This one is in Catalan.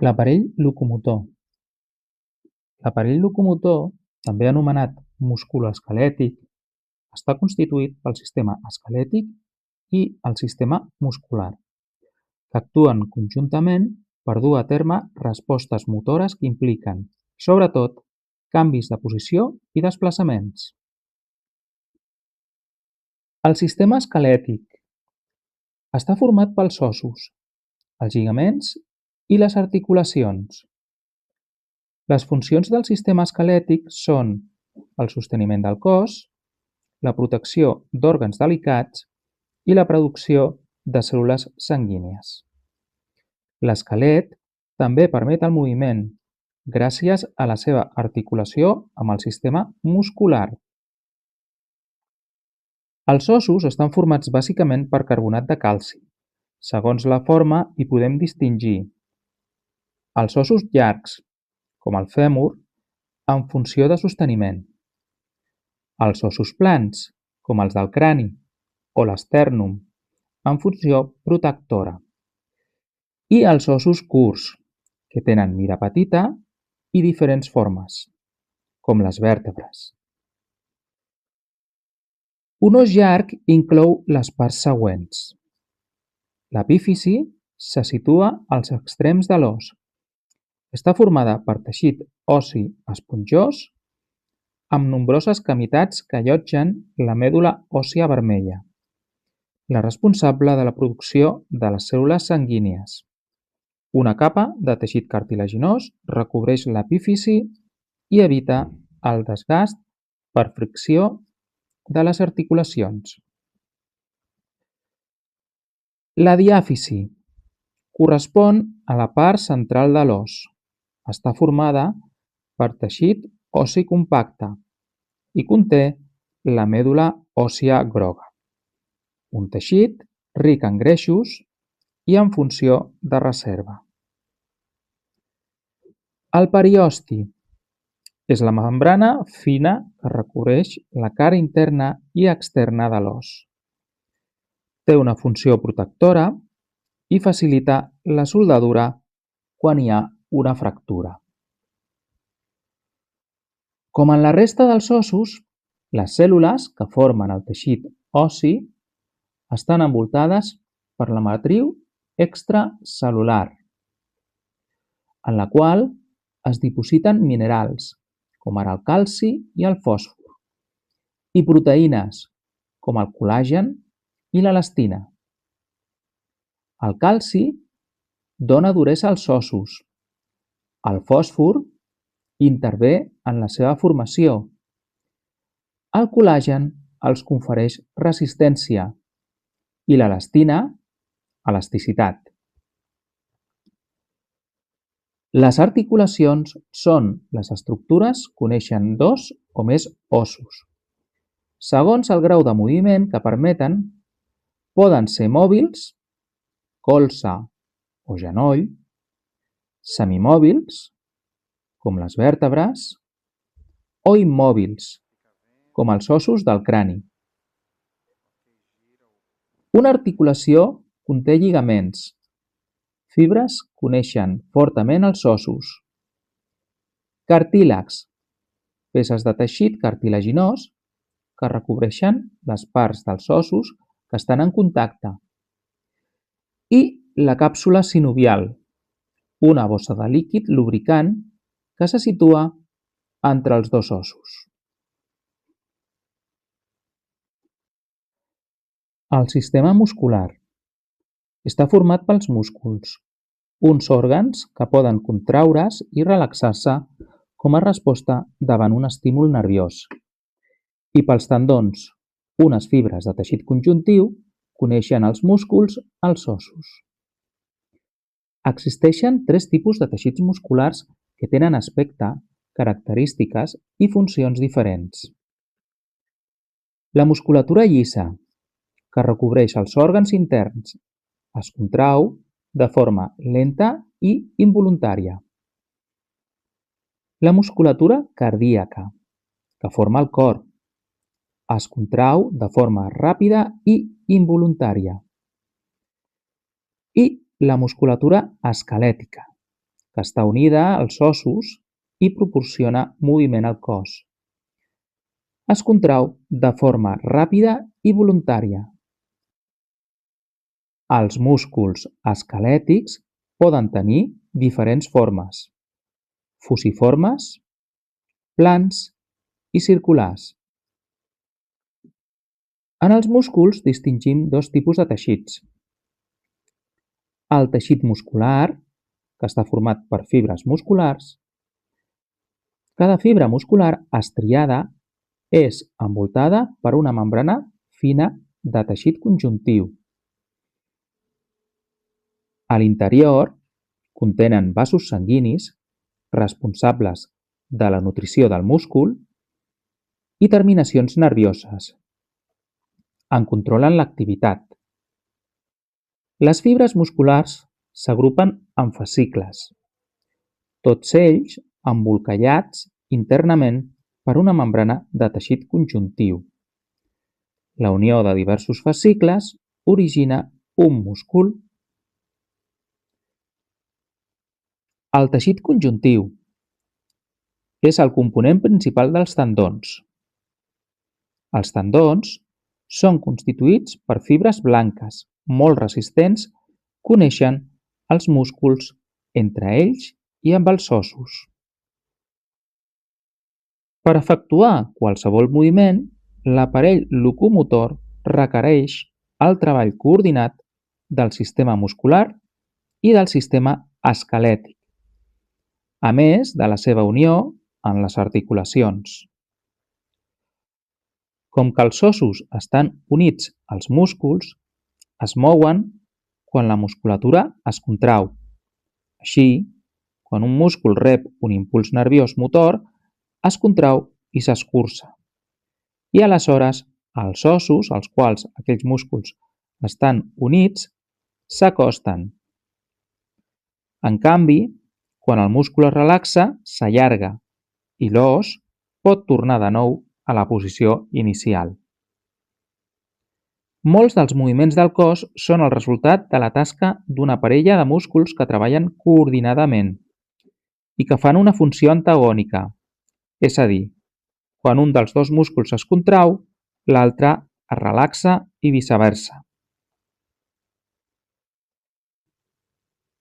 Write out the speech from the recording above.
L'aparell locomotor. L'aparell locomotor, també anomenat musculoesquelètic, està constituït pel sistema esquelètic i el sistema muscular, que actuen conjuntament per dur a terme respostes motores que impliquen, sobretot, canvis de posició i desplaçaments. El sistema esquelètic està format pels ossos, els lligaments i les articulacions. Les funcions del sistema esquelètic són el sosteniment del cos, la protecció d'òrgans delicats i la producció de cèl·lules sanguínies. L'esquelet també permet el moviment gràcies a la seva articulació amb el sistema muscular. Els ossos estan formats bàsicament per carbonat de calci. Segons la forma hi podem distingir els ossos llargs, com el fèmur, en funció de sosteniment, els ossos plans, com els del crani o l'estèrnum, en funció protectora, i els ossos curts, que tenen mida petita i diferents formes, com les vèrtebres. Un os llarg inclou les parts següents. L'epífisi se situa als extrems de l'os. Està formada per teixit ossi esponjós amb nombroses cavitats que allotgen la medul·la òssia vermella, la responsable de la producció de les cèl·lules sanguínies. Una capa de teixit cartilaginós recobreix l'epífisi i evita el desgast per fricció de les articulacions. La diàfisi correspon a la part central de l'os. Està formada per teixit ossi compacte i conté la medul·la òssia groga, un teixit ric en greixos i en funció de reserva. El periosti és la membrana fina que recobreix la cara interna i externa de l'os. Té una funció protectora i facilita la soldadura quan hi ha una fractura. Com en la resta dels ossos, les cèl·lules que formen el teixit ossi estan envoltades per la matriu extracel·lular, en la qual es dipositen minerals, com ara el calci i el fòsfor, i proteïnes, com el col·làgen i l'elastina. El calci dona duresa als ossos. El fòsfor intervé en la seva formació. El col·làgen els confereix resistència i l'elastina, elasticitat. Les articulacions són les estructures que uneixen dos o més ossos. Segons el grau de moviment que permeten, poden ser mòbils, colze o genoll, semimòbils, com les vèrtebres, o immòbils, com els ossos del crani. Una articulació conté lligaments, fibres que uneixen fortament els ossos, cartílags, peces de teixit cartilaginós que recobreixen les parts dels ossos que estan en contacte, i la càpsula sinovial, una bossa de líquid lubricant que se situa entre els dos ossos. El sistema muscular està format pels músculs, uns òrgans que poden contraure's i relaxar-se com a resposta davant un estímul nerviós, i pels tendons, unes fibres de teixit conjuntiu que uneixen els músculs als ossos. Existeixen tres tipus de teixits musculars que tenen aspecte, característiques i funcions diferents. La musculatura llisa, que recobreix els òrgans interns, es contrau de forma lenta i involuntària. La musculatura cardíaca, que forma el cor, es contrau de forma ràpida i involuntària. I la musculatura esquelètica, que està unida als ossos i proporciona moviment al cos. Es contrau de forma ràpida i voluntària. Els músculs esquelètics poden tenir diferents formes: fusiformes, plans i circulars. En els músculs distingim dos tipus de teixits. El teixit muscular, que està format per fibres musculars. Cada fibra muscular estriada és envoltada per una membrana fina de teixit conjuntiu. A l'interior contenen vasos sanguinis responsables de la nutrició del múscul i terminacions nervioses. En controlen l'activitat. Les fibres musculars s'agrupen en fascicles, tots ells embolcallats internament per una membrana de teixit conjuntiu. La unió de diversos fascicles origina un múscul. El teixit conjuntiu és el component principal dels tendons. Els tendons són constituïts per fibres blanques molt resistents que uneixen els músculs entre ells i amb els ossos. Per efectuar qualsevol moviment, l'aparell locomotor requereix el treball coordinat del sistema muscular i del sistema esquelètic, a més de la seva unió en les articulacions. Com que els ossos estan units als músculs, es mouen quan la musculatura es contrau. Així, quan un múscul rep un impuls nerviós motor, es contrau i s'escurça. I aleshores els ossos als quals aquells músculs estan units s'acosten. En canvi, quan el múscul es relaxa, s'allarga i l'os pot tornar de nou a la posició inicial. Molts dels moviments del cos són el resultat de la tasca d'una parella de músculs que treballen coordinadament i que fan una funció antagònica, és a dir, quan un dels dos músculs es contrau, l'altre es relaxa i viceversa.